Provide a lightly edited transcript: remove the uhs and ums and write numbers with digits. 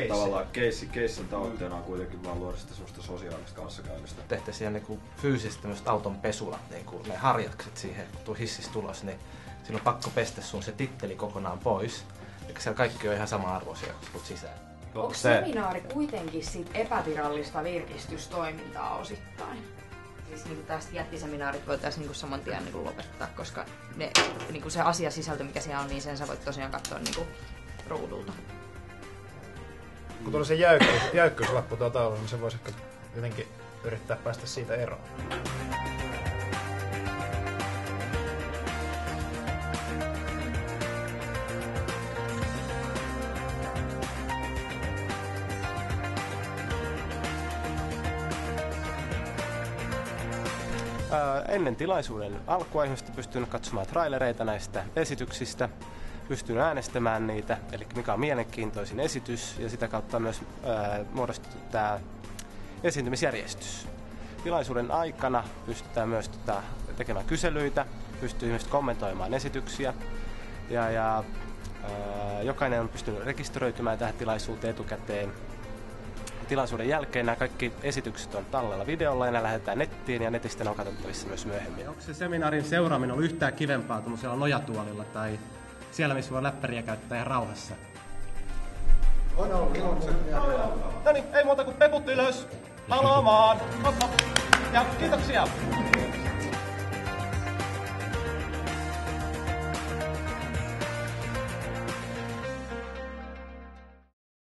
tavallaan keissin tavoitteena on kuitenkin vaan luoda sitä sellaista sosiaalista kanssakäymistä. Tehtäisiin siellä niinku fyysisesti tämmöiset auton pesulat, niinku ne harjakset siihen, kun tuu hissistä tulos, niin silloin on pakko pestä sun se titteli kokonaan pois. Eikä siellä kaikki on ihan sama-arvoisia, kun tulet sisään. Onko seminaari kuitenkin sit epävirallista virkistystoimintaa osittain? Siis niinku tästä jättiseminaarit voitaisiin niinku saman tien niinku lopettaa, koska ne, niinku se asiasisältö mikä siellä on, niin sen sä voit tosiaan katsoa niinku ruudulta. Kun tulee se jäykkyyslappu tuolla taululla, niin se voisi ehkä jotenkin yrittää päästä siitä eroon. Ennen tilaisuuden alkua ihmiset pystynyt katsomaan trailereita näistä esityksistä, pystynyt äänestämään niitä, eli mikä on mielenkiintoisin esitys, ja sitä kautta myös muodostettu tämä esiintymisjärjestys. Tilaisuuden aikana pystytään myös tekemään kyselyitä, pystyy ihmiset kommentoimaan esityksiä, ja jokainen on pystynyt rekisteröitymään tähän tilaisuuteen etukäteen. Tilaisuuden jälkeen nämä kaikki esitykset on tallella videolla ja ne lähetetään nettiin ja netistä ne on katsottavissa myös myöhemmin. Onko se seminaarin seuraaminen ollut yhtään kivempaa tuollaisella nojatuolilla tai siellä, missä voi läppäriä käyttää ihan rauhassa? On ollut. No niin, ei muuta kuin peput ylös, palaamaan, ja kiitoksia!